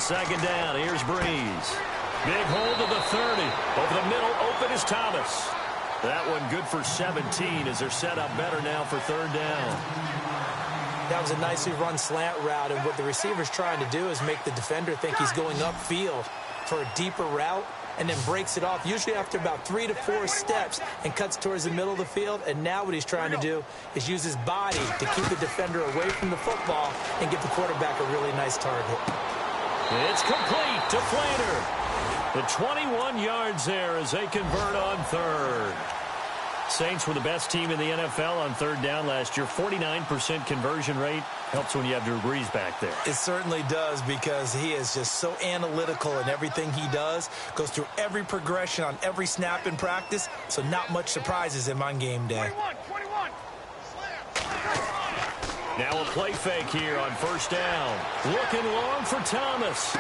second down. Here's Breeze. Big hold to the 30. Over the middle, open is Thomas. That one good for 17 as they're set up better now for third down. That was a nicely run slant route, and what the receiver's trying to do is make the defender think he's going upfield for a deeper route, and then breaks it off, usually after about 3 to 4 steps, and cuts towards the middle of the field. And now what he's trying to do is use his body to keep the defender away from the football and give the quarterback a really nice target. It's complete to Flater. The 21 yards there as they convert on third. Saints were the best team in the NFL on third down last year. 49% conversion rate. Helps when you have Drew Brees back there. It certainly does, because he is just so analytical in everything he does. Goes through every progression on every snap in practice, so not much surprises him on game day. 21. Now a play fake here on first down. Looking long for Thomas.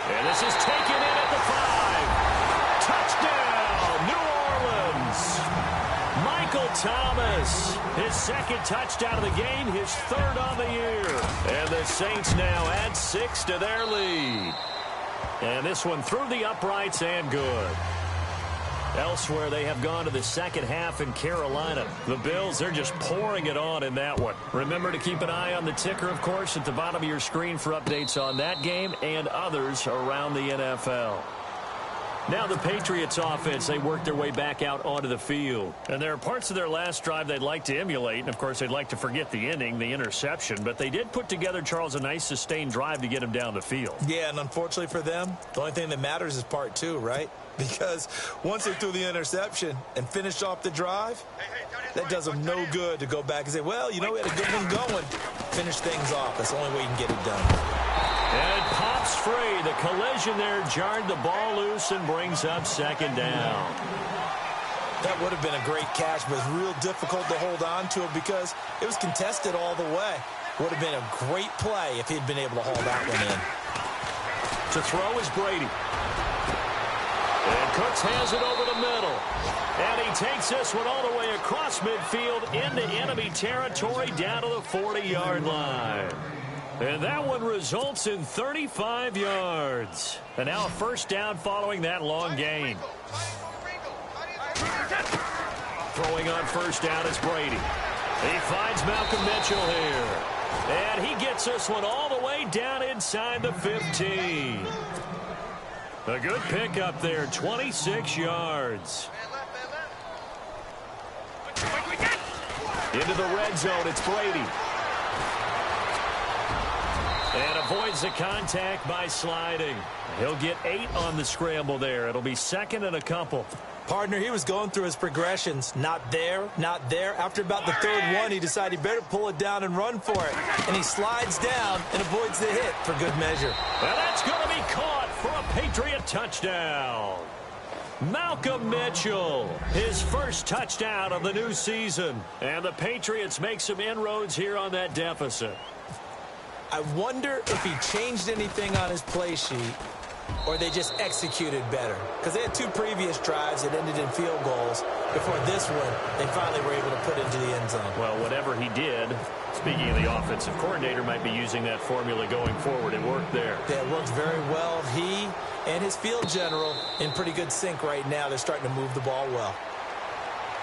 And this is taken in at the 5. Touchdown, New Orleans. Michael Thomas, his second touchdown of the game, his third on the year. And the Saints now add 6 to their lead. And this one through the uprights and good. Elsewhere, they have gone to the second half in Carolina. The Bills, they're just pouring it on in that one. Remember to keep an eye on the ticker, of course, at the bottom of your screen for updates on that game and others around the NFL. Now the Patriots offense, they work their way back out onto the field. And there are parts of their last drive they'd like to emulate. And, of course, they'd like to forget the ending, the interception. But they did put together, Charles, a nice sustained drive to get him down the field. Yeah, and unfortunately for them, the only thing that matters is part 2, right? Because once they threw the interception and finished off the drive, that does them no good to go back and say, well, you know, we had a good one going. Finish things off. That's the only way you can get it done. And it pops free. The collision there jarred the ball loose and brings up second down. That would have been a great catch, but it's real difficult to hold on to it because it was contested all the way. Would have been a great play if he'd been able to haul that one in. To throw is Brady. And Cooks has it over the middle. And he takes this one all the way across midfield into enemy territory down to the 40-yard line. And that one results in 35 yards. And now a first down following that long gain. Throwing on first down is Brady. He finds Malcolm Mitchell here. And he gets this one all the way down inside the 15. A good pickup there, 26 yards. Into the red zone, it's Brady. And avoids the contact by sliding. He'll get 8 on the scramble there. It'll be second and a couple. Partner, he was going through his progressions. Not there, not there. After about the third one, he decided he better pull it down and run for it. And he slides down and avoids the hit for good measure. And that's going to be caught for a Patriot touchdown. Malcolm Mitchell, his first touchdown of the new season. And the Patriots make some inroads here on that deficit. I wonder if he changed anything on his play sheet or they just executed better. Because they had 2 previous drives that ended in field goals. Before this one, they finally were able to put into the end zone. Well, whatever he did, speaking of the offensive coordinator, might be using that formula going forward. It worked there. Yeah, it worked very well. He and his field general in pretty good sync right now. They're starting to move the ball well.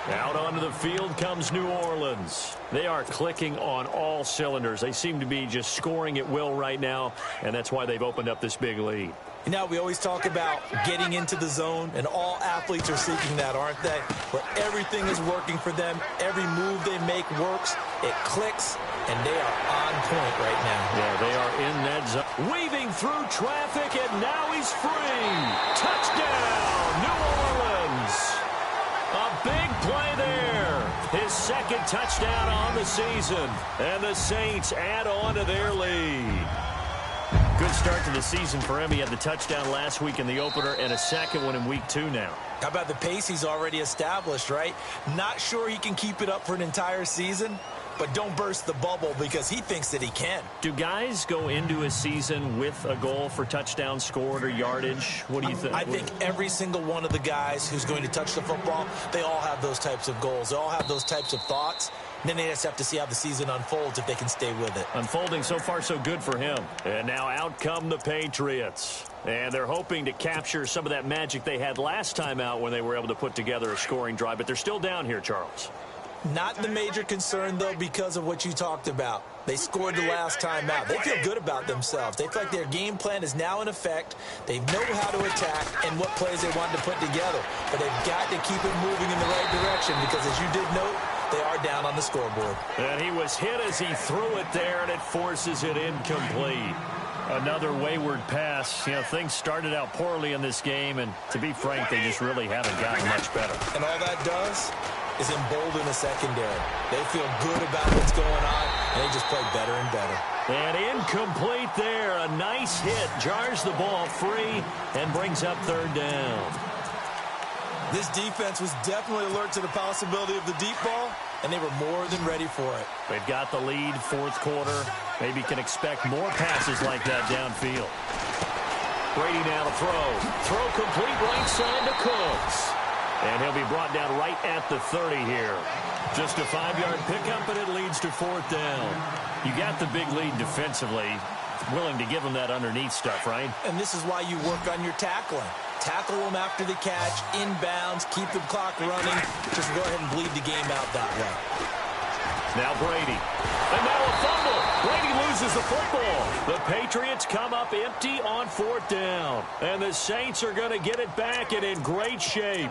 Out onto the field comes New Orleans. They are clicking on all cylinders. They seem to be just scoring at will right now, and that's why they've opened up this big lead. You know, we always talk about getting into the zone, and all athletes are seeking that, aren't they? Where everything is working for them. Every move they make works. It clicks, and they are on point right now. Yeah, they are in that zone. Weaving through traffic, and now he's free. Touchdown, New Orleans. A big play there. His second touchdown on the season. And the Saints add on to their lead. Good start to the season for him. He had the touchdown last week in the opener and a second one in week 2 now. How about the pace he's already established, right? Not sure he can keep it up for an entire season, but don't burst the bubble because he thinks that he can. Do guys go into a season with a goal for touchdown scored or yardage? What do you think? I think every single one of the guys who's going to touch the football, they all have those types of goals. They all have those types of thoughts. And then they just have to see how the season unfolds if they can stay with it. Unfolding so far so good for him. And now out come the Patriots. And they're hoping to capture some of that magic they had last time out when they were able to put together a scoring drive. But they're still down here, Charles. Not the major concern, though, because of what you talked about. They scored the last time out. They feel good about themselves. They feel like their game plan is now in effect. They know how to attack and what plays they want to put together. But they've got to keep it moving in the right direction because, as you did note, they are down on the scoreboard. And he was hit as he threw it there, and it forces it incomplete. Another wayward pass. You know, things started out poorly in this game, and to be frank, they just really haven't gotten much better. And all that does is embolden the secondary. They feel good about what's going on, and they just play better and better. And incomplete there. A nice hit. Jars the ball free and brings up third down. This defense was definitely alert to the possibility of the deep ball, and they were more than ready for it. They've got the lead, fourth quarter. Maybe can expect more passes like that downfield. Brady now to throw. Throw complete right side to Cooks. And he'll be brought down right at the 30 here. Just a 5-yard pickup, and it leads to fourth down. You got the big lead defensively. Willing to give them that underneath stuff, right? And this is why you work on your tackling. Tackle them after the catch, inbounds, keep the clock running. Just go ahead and bleed the game out that way. Now Brady. And now a fumble. Brady loses the football. The Patriots come up empty on fourth down. And the Saints are going to get it back and in great shape.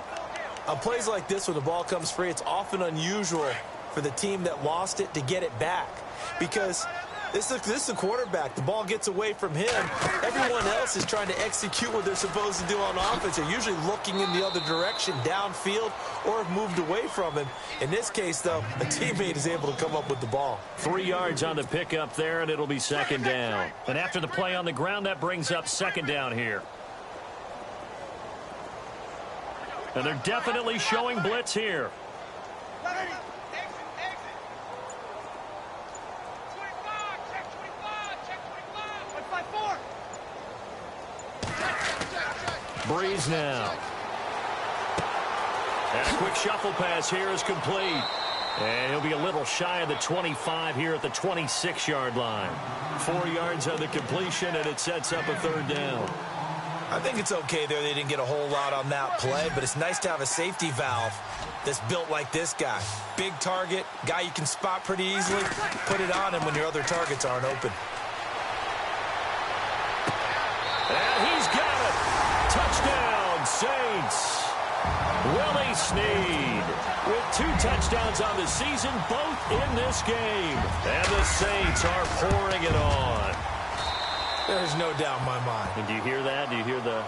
On plays like this, when the ball comes free, it's often unusual for the team that lost it to get it back. Because this is the quarterback. The ball gets away from him. Everyone else is trying to execute what they're supposed to do on offense. They're usually looking in the other direction, downfield, or have moved away from him. In this case, though, a teammate is able to come up with the ball. 3 yards on the pickup there, and it'll be second down. And after the play on the ground, that brings up second down here. And they're definitely showing blitz here. Breeze now. And a quick shuffle pass here is complete. And he'll be a little shy of the 25 here at the 26-yard line. 4 yards on the completion, and it sets up a third down. I think it's okay there. They didn't get a whole lot on that play, but it's nice to have a safety valve that's built like this guy. Big target, guy you can spot pretty easily. Put it on him when your other targets aren't open. And he's got it. Touchdown, Saints. Willie Snead with 2 touchdowns on the season, both in this game. And the Saints are pouring it on. There's no doubt in my mind. And do you hear that? Do you hear the...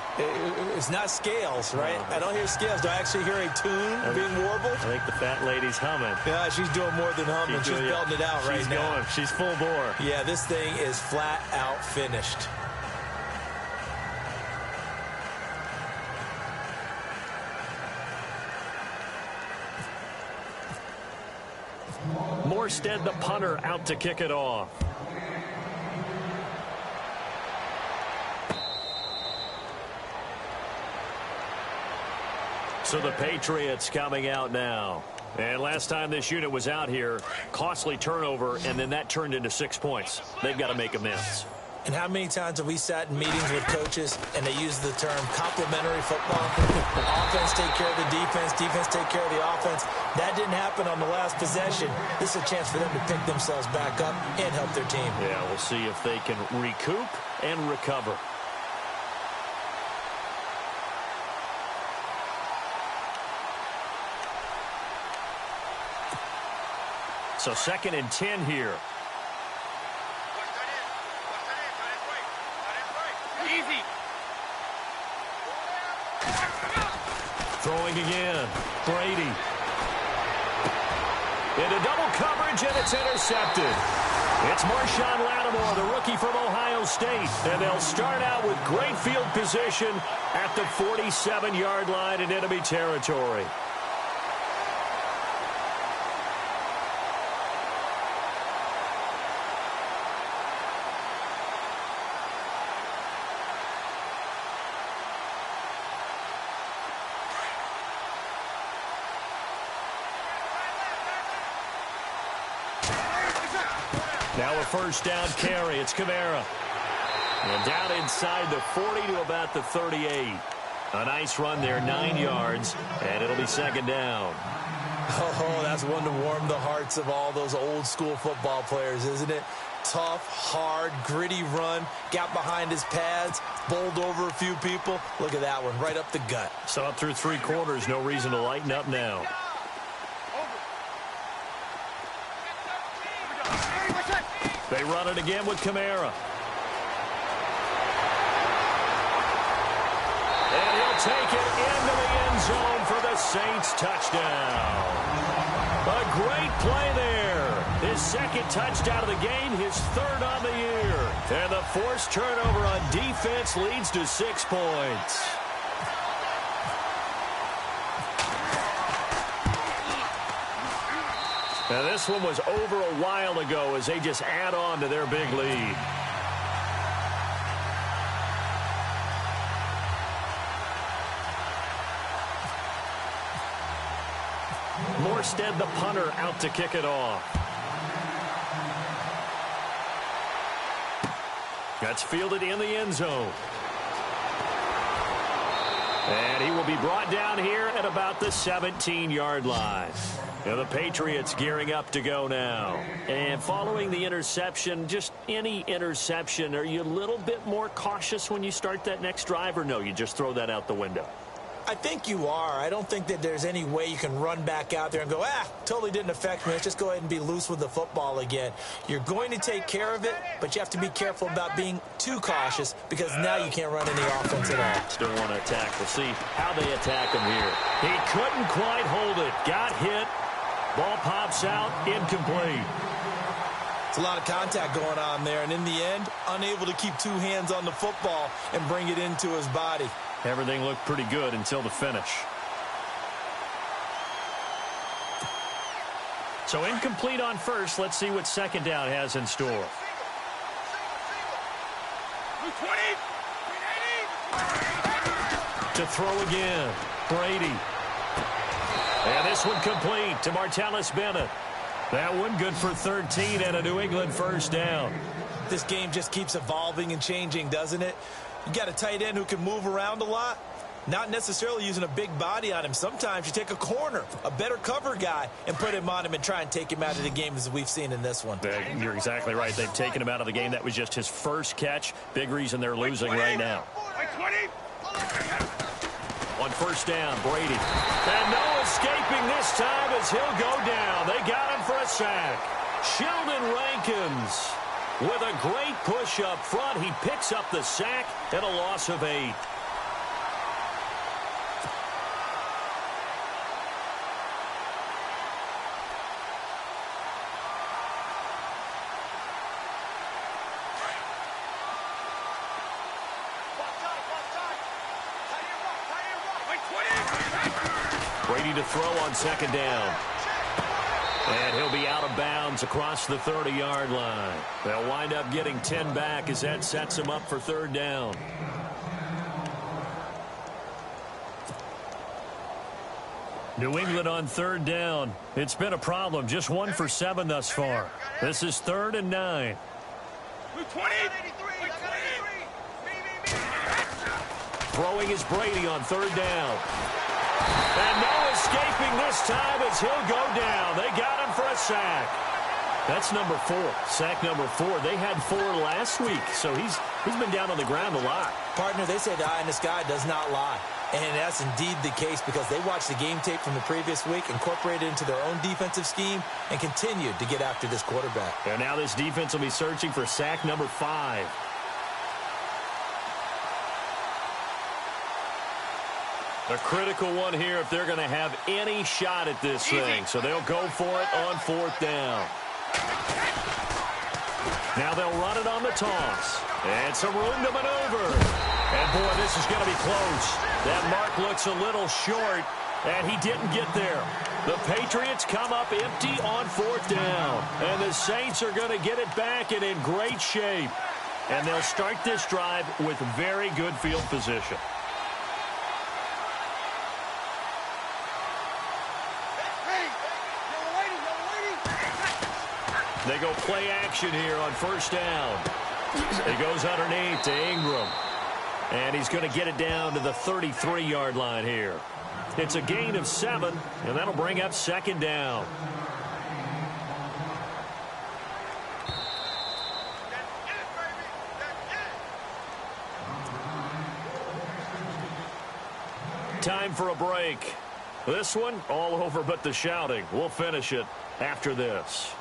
It's not scales, right? I don't hear scales. Do I actually hear a tune being warbled? I think the fat lady's humming. Yeah, she's doing more than humming. She's belting it out right now. She's full bore. Yeah, this thing is flat out finished. Morstead, the punter, out to kick it off. So the Patriots coming out now. And last time this unit was out here, costly turnover, and then that turned into 6 points. They've got to make amends. And how many times have we sat in meetings with coaches and they use the term complementary football? Offense take care of the defense, defense take care of the offense. That didn't happen on the last possession. This is a chance for them to pick themselves back up and help their team. Yeah, we'll see if they can recoup and recover. So 2nd and 10 here. Easy. Throwing again. Brady. Into double coverage, and it's intercepted. It's Marshawn Lattimore, the rookie from Ohio State. And they'll start out with great field position at the 47-yard line in enemy territory. Now a first down carry. It's Kamara. And down inside the 40 to about the 38. A nice run there, 9 yards, and it'll be second down. Oh, that's one to warm the hearts of all those old-school football players, isn't it? Tough, hard, gritty run, got behind his pads, bowled over a few people. Look at that one, right up the gut. So up through 3 quarters, no reason to lighten up now. They run it again with Kamara. And he'll take it into the end zone for the Saints touchdown. A great play there. His second touchdown of the game, his third on the year. And the forced turnover on defense leads to 6 points. Now this one was over a while ago as they just add on to their big lead. Morstead, the punter, out to kick it off. That's fielded in the end zone. And he will be brought down here at about the 17-yard line. Now the Patriots gearing up to go now. And following the interception, just any interception, are you a little bit more cautious when you start that next drive, or no, you just throw that out the window? I think you are. I don't think that there's any way you can run back out there and go, totally didn't affect me. Let's just go ahead and be loose with the football again. You're going to take care of it, but you have to be careful about being too cautious because now you can't run any offense at all. Still want to attack. We'll see how they attack him here. He couldn't quite hold it. Got hit. Ball pops out. Incomplete. It's a lot of contact going on there, and in the end, unable to keep 2 hands on the football and bring it into his body. Everything looked pretty good until the finish. So incomplete on first. Let's see what second down has in store. To throw again, Brady. And this one complete to Martellus Bennett. That one good for 13 and a New England first down. This game just keeps evolving and changing, doesn't it? You got a tight end who can move around a lot, not necessarily using a big body on him. Sometimes you take a corner, a better cover guy, and put him on him and try and take him out of the game as we've seen in this one. You're exactly right. They've taken him out of the game. That was just his first catch. Big reason they're losing right now. On first down, Brady. And no escaping this time as he'll go down. They got him for a sack. Sheldon Rankins with a great push up front. He picks up the sack and a loss of 8. Brady to throw on second down. And he'll be out of bounds across the 30-yard line. They'll wind up getting 10 back as that sets him up for third down. New England on third down. It's been a problem. Just 1 for 7 thus far. This is 3rd and 9. Throwing is Brady on third down. And no escaping this time as he'll go down. They got him for a sack. That's number 4. Sack number 4. They had 4 last week, so he's been down on the ground a lot. Partner, they say the eye in the sky does not lie. And that's indeed the case because they watched the game tape from the previous week, incorporated it into their own defensive scheme, and continued to get after this quarterback. And now this defense will be searching for sack number 5. A critical one here if they're going to have any shot at this thing. So they'll go for it on 4th down. Now they'll run it on the toss. And some room to maneuver. And, boy, this is going to be close. That mark looks a little short, and he didn't get there. The Patriots come up empty on 4th down. And the Saints are going to get it back and in great shape. And they'll start this drive with very good field position. They go play action here on first down. He goes underneath to Ingram. And he's going to get it down to the 33-yard line here. It's a gain of 7, and that'll bring up second down. Time for a break. This one, all over but the shouting. We'll finish it after this.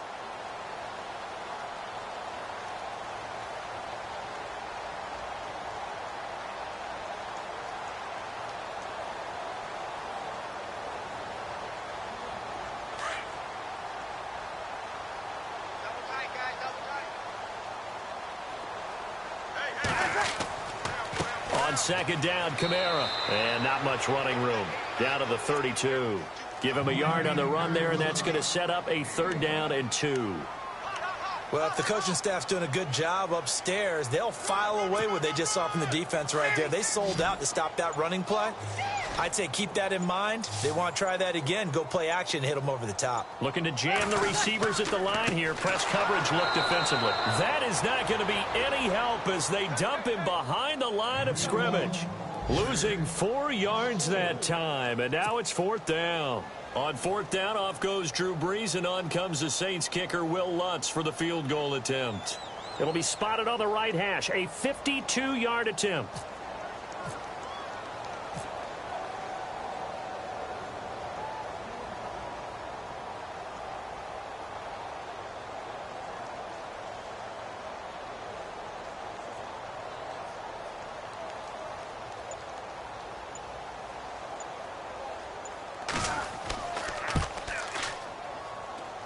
Second down, Kamara. And not much running room. Down to the 32. Give him a yard on the run there, and that's going to set up a 3rd down and 2. Well, if the coaching staff's doing a good job upstairs, they'll file away what they just saw from the defense right there. They sold out to stop that running play. I'd say keep that in mind. They want to try that again. Go play action, hit them over the top. Looking to jam the receivers at the line here. Press coverage look defensively. That is not going to be any help as they dump him behind the line of scrimmage. Losing 4 yards that time, and now it's 4th down. On 4th down, off goes Drew Brees, and on comes the Saints kicker, Will Lutz, for the field goal attempt. It'll be spotted on the right hash, a 52-yard attempt.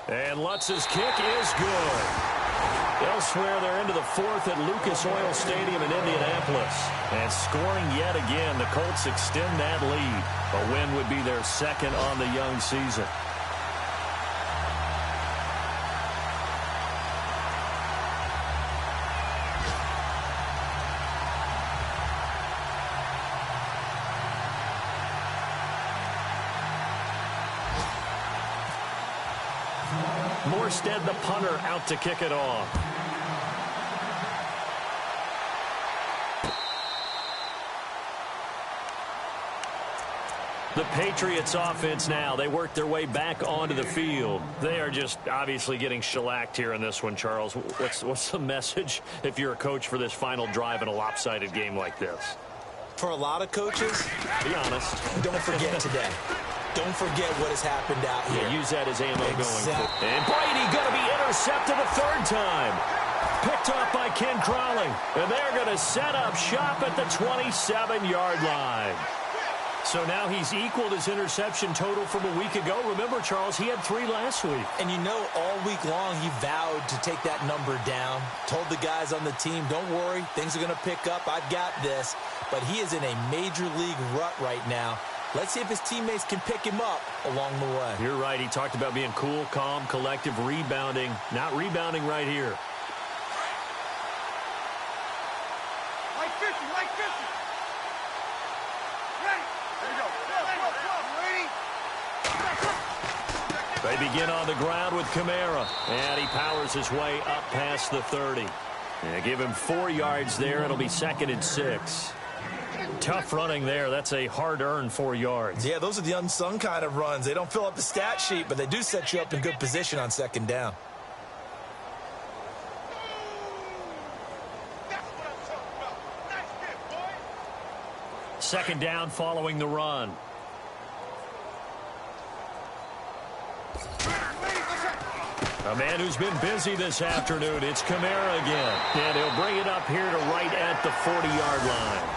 And Lutz's kick is good. Elsewhere, they're into the 4th at Lucas Oil Stadium in Indianapolis. And scoring yet again, the Colts extend that lead. A win would be their 2nd on the young season. Morstead, the punter, out to kick it off. The Patriots offense now. They work their way back onto the field. They are just obviously getting shellacked here in this one, Charles. What's the message if you're a coach for this final drive in a lopsided game like this? For a lot of coaches, be honest, don't forget today. Don't forget what has happened out here. Yeah, use that as ammo going forward. And Brady going to be intercepted a 3rd time. Picked off by Ken Crowley. And they're going to set up shop at the 27-yard line. So now he's equaled his interception total from a week ago. Remember, Charles, he had 3 last week. And you know, all week long he vowed to take that number down. Told the guys on the team, don't worry, things are going to pick up. I've got this. But he is in a major league rut right now. Let's see if his teammates can pick him up along the way. You're right. He talked about being cool, calm, collective, rebounding. Not rebounding right here. Like 50, like 50. Ready? There you go. Ready? They begin on the ground with Kamara. And he powers his way up past the 30. And give him 4 yards there. It'll be 2nd and 6. Tough running there. That's a hard-earned 4 yards. Yeah, those are the unsung kind of runs. They don't fill up the stat sheet, but they do set you up in good position on 2nd down. That's what I'm talking about. Nice hit, boy. 2nd down following the run. A man who's been busy this afternoon. It's Kamara again. And he'll bring it up here to right at the 40-yard line.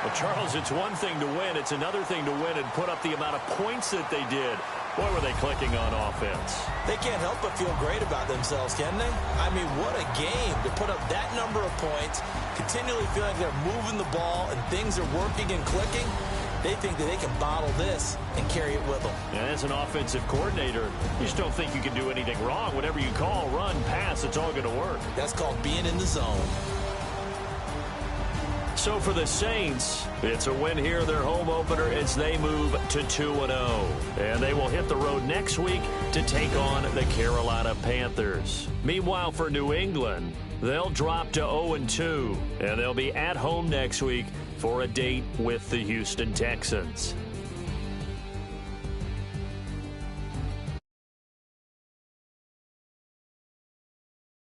Well, Charles, it's one thing to win. It's another thing to win and put up the amount of points that they did. Boy, were they clicking on offense. They can't help but feel great about themselves, can they? I mean, what a game to put up that number of points, continually feeling like they're moving the ball and things are working and clicking. They think that they can bottle this and carry it with them. And as an offensive coordinator, you just don't think you can do anything wrong. Whatever you call, run, pass, it's all going to work. That's called being in the zone. So for the Saints, it's a win here, their home opener, as they move to 2-0. And they will hit the road next week to take on the Carolina Panthers. Meanwhile, for New England, they'll drop to 0-2, and they'll be at home next week for a date with the Houston Texans.